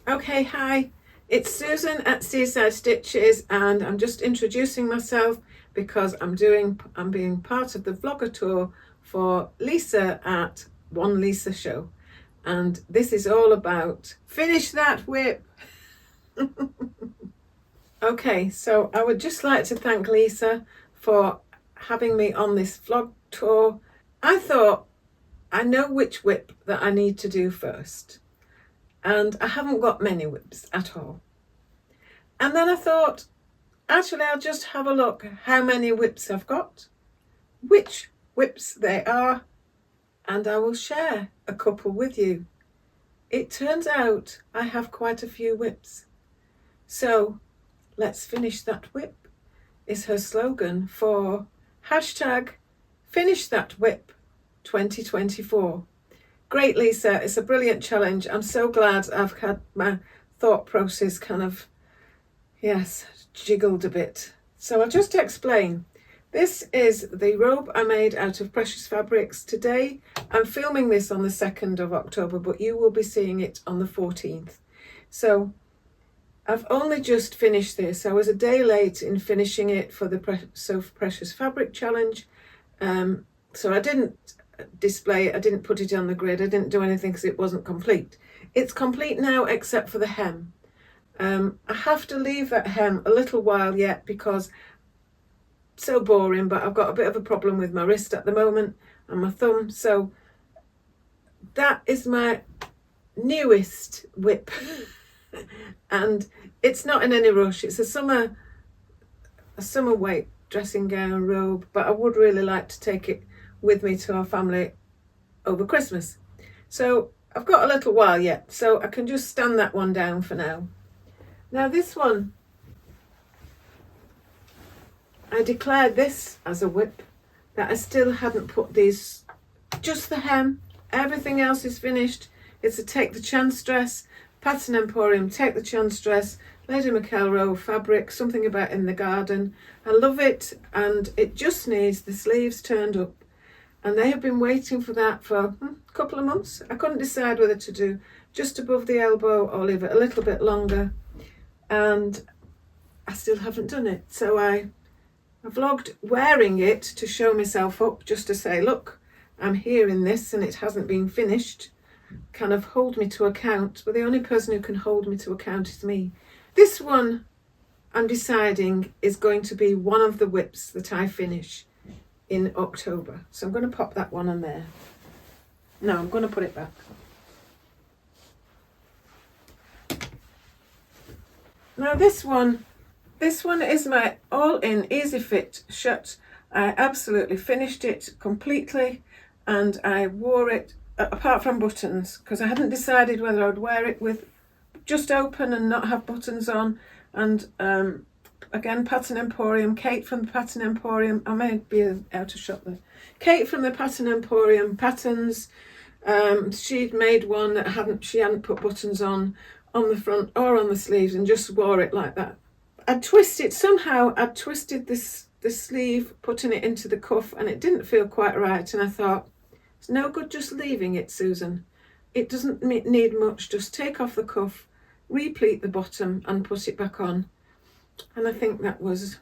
Okay, hi, it's Susan at Seaside Stitches, and I'm just introducing myself because I'm being part of the vlogger tour for Lisa at One Lisa Show, and this is all about finish that whip. Okay, so I would just like to thank Lisa for having me on this vlog tour. I thought I know which whip that I need to do first, and I haven't got many whips at all. And then I thought, actually, I'll just have a look how many whips I've got, which whips they are, and I will share a couple with you. It turns out I have quite a few whips. So let's finish that whip is her slogan for hashtag Finish That Whip 2024. Great, Lisa. It's a brilliant challenge. I'm so glad I've had my thought process kind of, yes, jiggled a bit. So I'll just explain. This is the robe I made out of precious fabrics. Today I'm filming this on the 2nd of October, but you will be seeing it on the 14th. So I've only just finished this. I was a day late in finishing it for the Precious Fabric Challenge. So I didn't display it, I didn't put it on the grid, I didn't do anything because it wasn't complete. It's complete now except for the hem. I have to leave that hem a little while yet because so boring, but I've got a bit of a problem with my wrist at the moment and my thumb. So that is my newest whip. And it's not in any rush. It's a summer weight dressing gown robe, but I would really like to take it with me to our family over Christmas. So I've got a little while yet, so I can just stand that one down for now. Now this one, I declared this as a whip that I still hadn't put these, just the hem, everything else is finished. It's a Take the Chance dress, Pattern Emporium Take the Chance dress, Lady McElroe fabric, something about in the garden. I love it, and it just needs the sleeves turned up, and they have been waiting for that for a couple of months. I couldn't decide whether to do just above the elbow or leave it a little bit longer, and I still haven't done it. So I vlogged wearing it to show myself up, just to say, look, I'm here in this and it hasn't been finished. Kind of hold me to account, but the only person who can hold me to account is me. This one, I'm deciding, is going to be one of the whips that I finish in October. So I'm going to pop that one on there. No, I'm going to put it back. Now this one is my all-in easy fit shut. I absolutely finished it completely, and I wore it apart from buttons because I hadn't decided whether I would wear it with just open and not have buttons on. And again, Pattern Emporium, Kate from the Pattern Emporium, I may be out of shot there. Kate from the Pattern Emporium patterns. She'd made one that she hadn't put buttons on the front or on the sleeves, and just wore it like that. I'd twisted this sleeve, putting it into the cuff, and it didn't feel quite right, and I thought, it's no good just leaving it, Susan. It doesn't need much. Just take off the cuff, repleat the bottom and put it back on. And I think that was,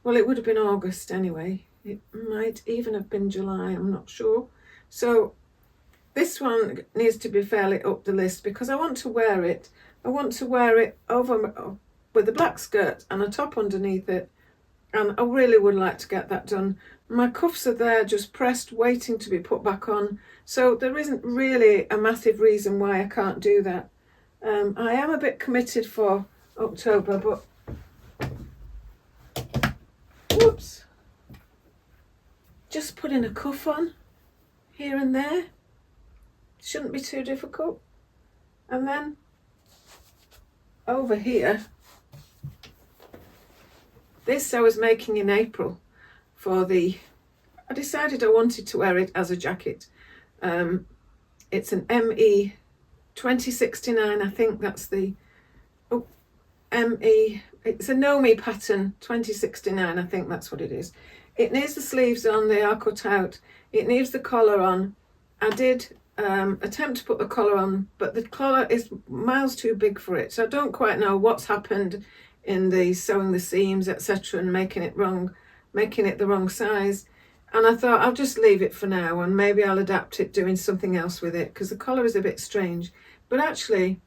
well, it would have been August anyway. It might even have been July, I'm not sure. So this one needs to be fairly up the list because I want to wear it. I want to wear it over with a black skirt and a top underneath it. And I really would like to get that done. My cuffs are there, just pressed, waiting to be put back on. So there isn't really a massive reason why I can't do that. I am a bit committed for October, but whoops, just putting a cuff on here and there shouldn't be too difficult. And then over here, this I was making in April for I decided I wanted to wear it as a jacket. It's an ME 2069, I think that's the, it's a Nomi pattern 2069, I think that's what it is. It needs the sleeves on, they are cut out. It needs the collar on. I did attempt to put the collar on, but the collar is miles too big for it, so I don't quite know what's happened in the sewing the seams, etc., and making it the wrong size. And I thought I'll just leave it for now, and maybe I'll adapt it doing something else with it, because the collar is a bit strange. But actually,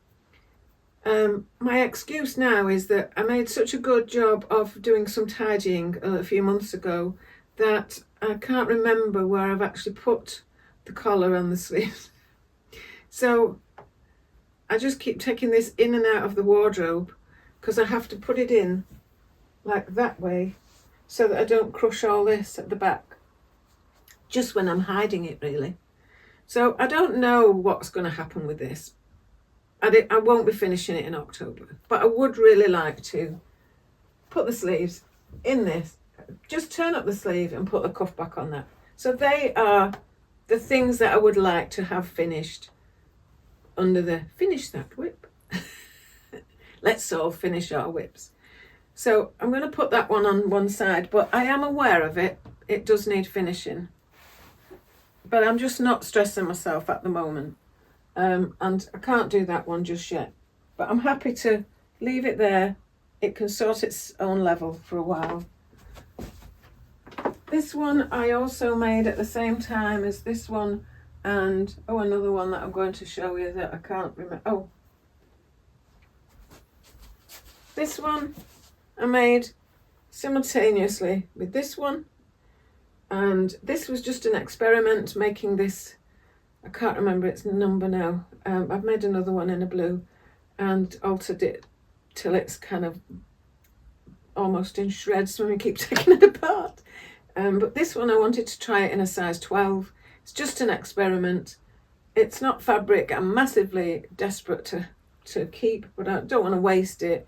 my excuse now is that I made such a good job of doing some tidying a few months ago that I can't remember where I've actually put the collar and the sleeves. So I just keep taking this in and out of the wardrobe, because I have to put it in like that way so that I don't crush all this at the back just when I'm hiding it, really. So I don't know what's going to happen with this. I won't be finishing it in October, but I would really like to put the sleeves in this, just turn up the sleeve and put the cuff back on that. So they are the things that I would like to have finished under the finish that whip. Let's all finish our whips. So I'm going to put that one on one side, but I am aware of it. It does need finishing. But I'm just not stressing myself at the moment. And I can't do that one just yet. But I'm happy to leave it there. It can sort its own level for a while. This one I also made at the same time as this one, and another one that I'm going to show you that I can't remember. This one I made simultaneously with this one, and this was just an experiment making this. I can't remember its number now. I've made another one in a blue and altered it till it's kind of almost in shreds when we keep taking it apart. But this one I wanted to try it in a size 12. It's just an experiment. It's not fabric I'm massively desperate to keep, but I don't want to waste it.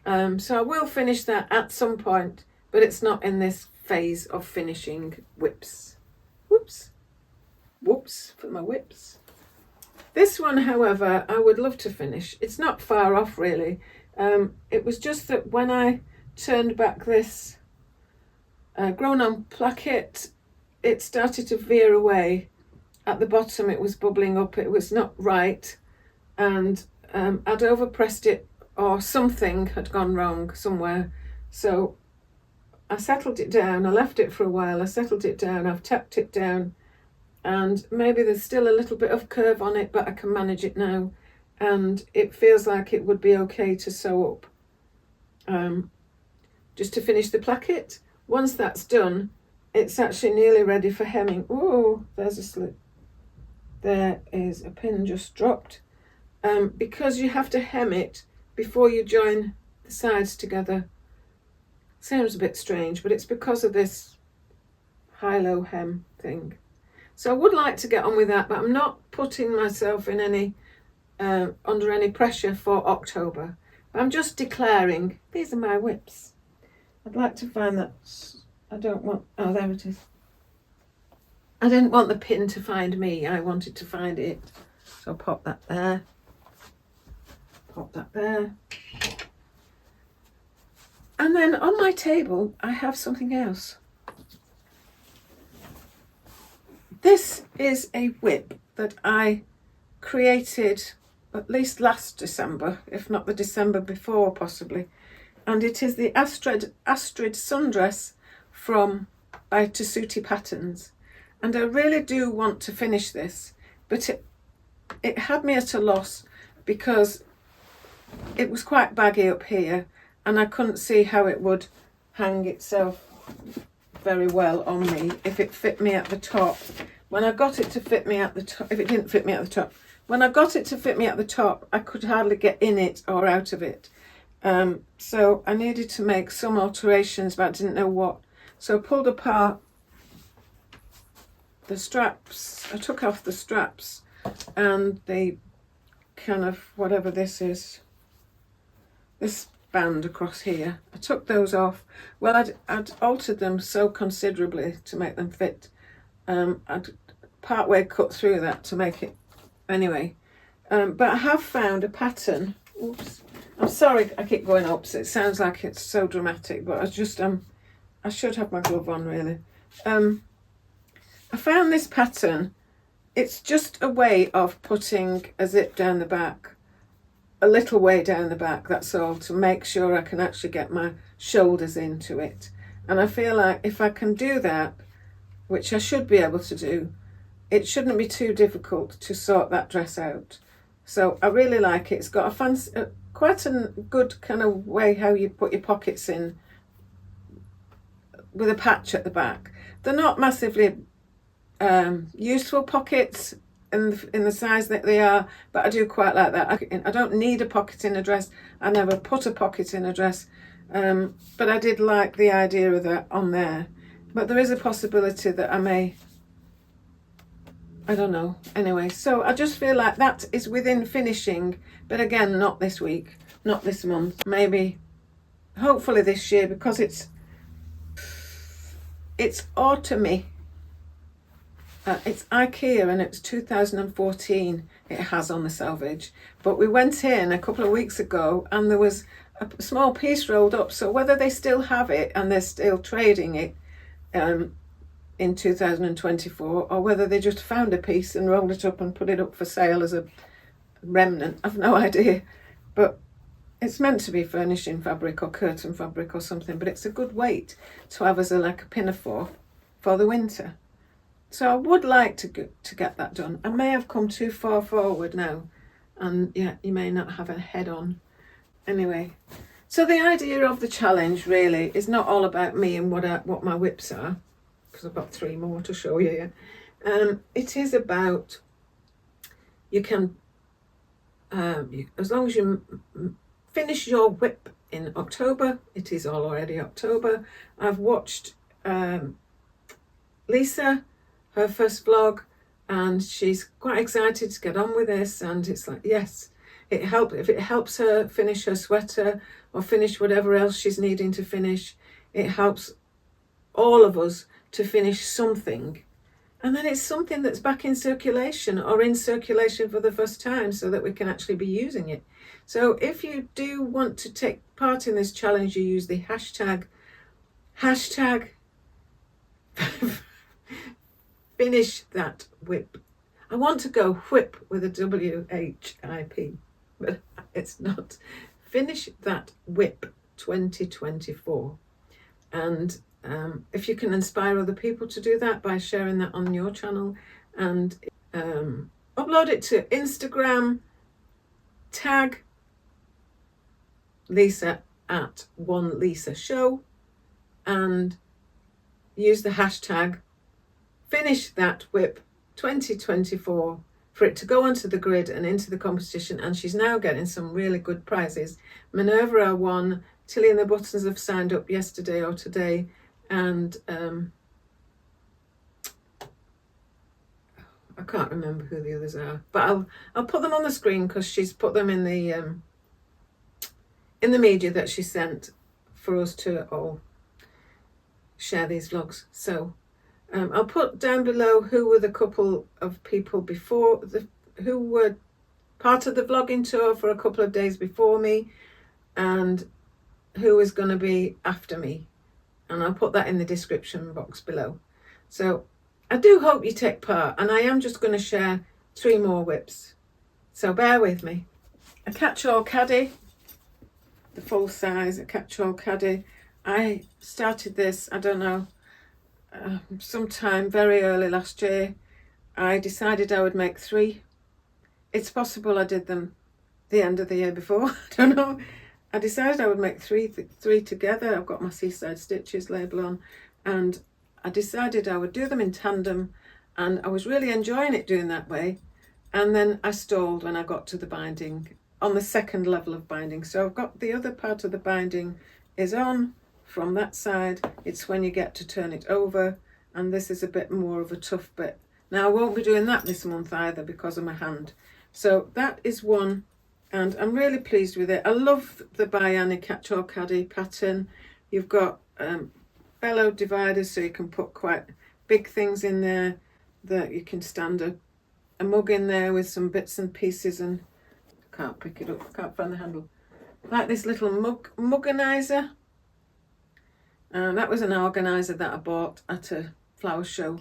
So I will finish that at some point, but it's not in this phase of finishing whips. Whoops for my whips. This one, however, I would love to finish. It's not far off, really. It was just that when I turned back this grown-on placket, it started to veer away. At the bottom it was bubbling up, it was not right, and I'd overpressed it, or something had gone wrong somewhere. So I settled it down, I left it for a while, I settled it down, I've tapped it down, and maybe there's still a little bit of curve on it, but I can manage it now, and it feels like it would be okay to sew up. Just to finish the placket. Once that's done, it's actually nearly ready for hemming. Oh, there's a slip. There is a pin just dropped. Because you have to hem it before you join the sides together. Sounds a bit strange, but it's because of this high-low hem thing. So I would like to get on with that, but I'm not putting myself in any under any pressure for October. I'm just declaring these are my whips. I'd like to find that. I don't want. Oh, there it is. I didn't want the pin to find me. I wanted to find it. So I'll pop that there. Pop that there. And then on my table, I have something else. This is a whip that I created at least last December, if not the December before possibly. And it is the Astrid sundress by Tessuti Patterns. And I really do want to finish this, but it had me at a loss because it was quite baggy up here and I couldn't see how it would hang itself very well on me if it fit me at the top. When I got it to fit me at the top, if it didn't fit me at the top, when I got it to fit me at the top, I could hardly get in it or out of it. So I needed to make some alterations, but I didn't know what. So I pulled apart the straps. I took off the straps and the kind of whatever this is, this band across here. I took those off. Well, I'd altered them so considerably to make them fit. I'd partway cut through that to make it anyway. But I have found a pattern. Oops. I'm sorry I keep going up, so it sounds like it's so dramatic, but I should have my glove on really. I found this pattern it's just a way of putting a zip down the back, a little way down the back, that's all, to make sure I can actually get my shoulders into it. And I feel like if I can do that, which I should be able to do, it shouldn't be too difficult to sort that dress out. So I really like it. It's got a fancy, quite a good kind of way how you put your pockets in with a patch at the back. They're not massively useful pockets in the size that they are, but I do quite like that. I don't need a pocket in a dress. I never put a pocket in a dress, but I did like the idea of that on there. But there is a possibility that I may, I don't know. Anyway, so I just feel like that is within finishing, but again, not this week, not this month, maybe, hopefully this year, because it's autumny. It's IKEA and it's 2014 it has on the selvage, but we went in a couple of weeks ago and there was a small piece rolled up, so whether they still have it and they're still trading it in 2024, or whether they just found a piece and rolled it up and put it up for sale as a remnant, I've no idea. But it's meant to be furnishing fabric or curtain fabric or something, but it's a good weight to have as like a pinafore for the winter. So I would like to get that done. I may have come too far forward now, and yeah, you may not have a head on. Anyway, so the idea of the challenge really is not all about me and what my whips are, because I've got 3 more to show you. It is about, you can, as long as you finish your whip in October, it is already October. I've watched Lisa, her first vlog, and she's quite excited to get on with this, and it's like, yes, if it helps her finish her sweater or finish whatever else she's needing to finish, it helps all of us to finish something, and then it's something that's back in circulation or in circulation for the first time, so that we can actually be using it. So if you do want to take part in this challenge, you use the hashtag finish that whip. I want to go whip with a WHIP, but it's not. Finish that whip 2024. And if you can inspire other people to do that by sharing that on your channel and upload it to Instagram, tag Lisa at One Lisa Show, and use the hashtag Finish That Whip 2024 for it to go onto the grid and into the competition. And she's now getting some really good prizes. Minerva won, Tilly and the Buttons have signed up yesterday or today, and I can't remember who the others are, but I'll put them on the screen because she's put them in the media that she sent for us to all share these vlogs. So I'll put down below who were the couple of people before, who were part of the vlogging tour for a couple of days before me, and who is going to be after me, and I'll put that in the description box below. So I do hope you take part, and I am just going to share 3 more whips, so bear with me. A catch-all caddy, the full size, a catch-all caddy. I started this, I don't know, sometime very early last year. I decided I would make 3. It's possible I did them the end of the year before, I don't know. I decided I would make 3 together. I've got my Seaside Stitches label on, and I decided I would do them in tandem, and I was really enjoying it doing that way. And then I stalled when I got to the binding, on the second level of binding. So I've got the other part of the binding is on from that side. It's when you get to turn it over, and this is a bit more of a tough bit. Now I won't be doing that this month either because of my hand. So that is one, and I'm really pleased with it. I love the Biani catch-all caddy pattern. You've got bellow dividers, so you can put quite big things in there, that you can stand a mug in there with some bits and pieces, and I can't pick it up, I can't find the handle. Like this little muganizer. That was an organizer that I bought at a flower show.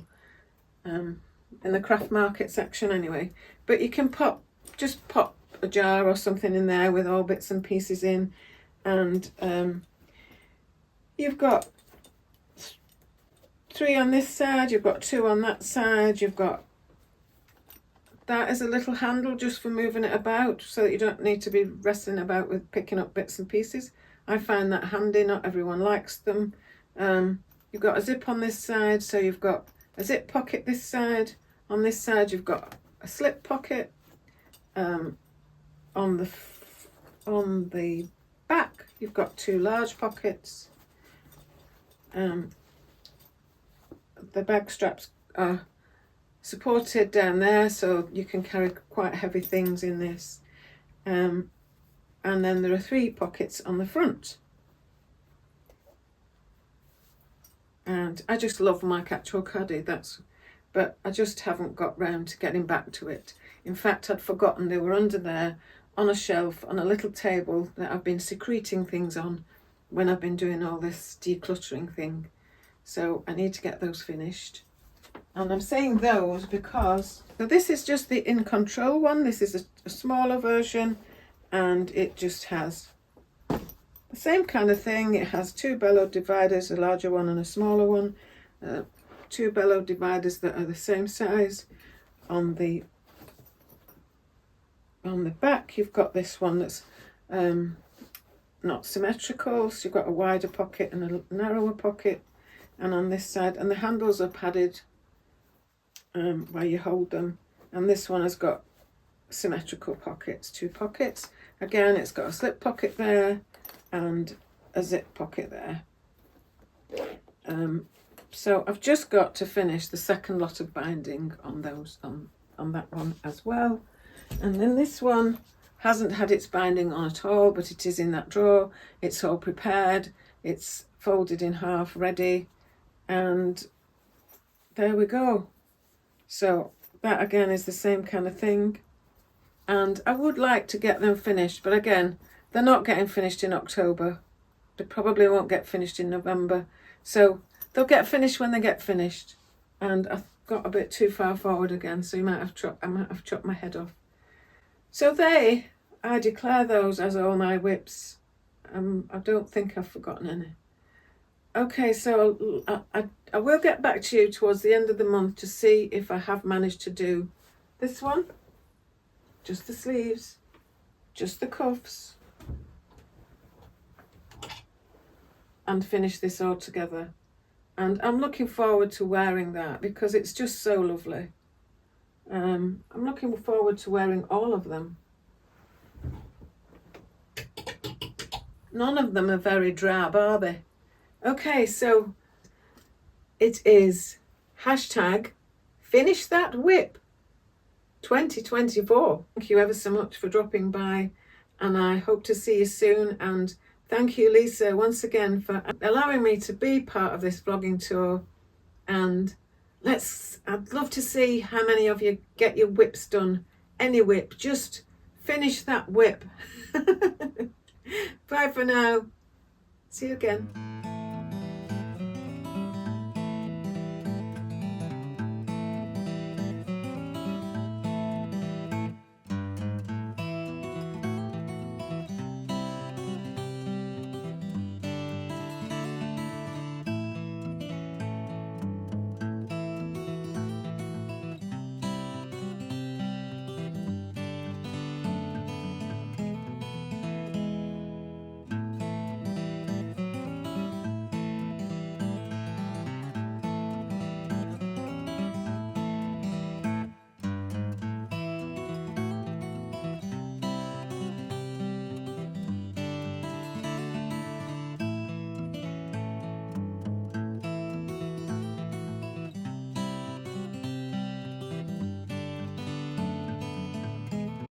in the craft market section anyway. But you can just pop a jar or something in there with all bits and pieces in, and you've got 3 on this side, you've got 2 on that side, you've got that as a little handle just for moving it about, so that you don't need to be wrestling about with picking up bits and pieces. I find that handy, not everyone likes them. You've got a zip on this side, so you've got a zip pocket this side. On this side you've got a slip pocket. On the back you've got 2 large pockets. The bag straps are supported down there, so you can carry quite heavy things in this. And then there are 3 pockets on the front. And I just love my catch-all caddy, but I just haven't got round to getting back to it. In fact, I'd forgotten they were under there on a shelf on a little table that I've been secreting things on when I've been doing all this decluttering thing. So I need to get those finished. And I'm saying those because, so this is just the In Control one. This is a smaller version, and it just has the same kind of thing. It has 2 bellow dividers, a larger one and a smaller one. 2 bellow dividers that are the same size. On the back you've got this one that's not symmetrical, so you've got a wider pocket and a narrower pocket. And on this side, and the handles are padded where you hold them, and this one has got symmetrical pockets, 2 pockets. Again, it's got a slip pocket there and a zip pocket there. So I've just got to finish the second lot of binding on those, on that one as well. And then this one hasn't had its binding on at all, but it is in that drawer. It's all prepared, it's folded in half, ready, and there we go. So that again is the same kind of thing, and I would like to get them finished, but again, they're not getting finished in October. They probably won't get finished in November, so they'll get finished when they get finished. And I've got a bit too far forward again, so I might have chopped my head off. So I declare those as all my whips. I don't think I've forgotten any. Okay, so I will get back to you towards the end of the month to see if I have managed to do this one, just the sleeves, just the cuffs, and finish this all together. And I'm looking forward to wearing that because it's just so lovely. I'm looking forward to wearing all of them. None of them are very drab, are they? Okay, so it is #finish that whip 2024. Thank you ever so much for dropping by, and I hope to see you soon. And thank you, Lisa, once again for allowing me to be part of this vlogging tour. And I'd love to see how many of you get your whips done. Any whip, just finish that whip. Bye for now. See you again.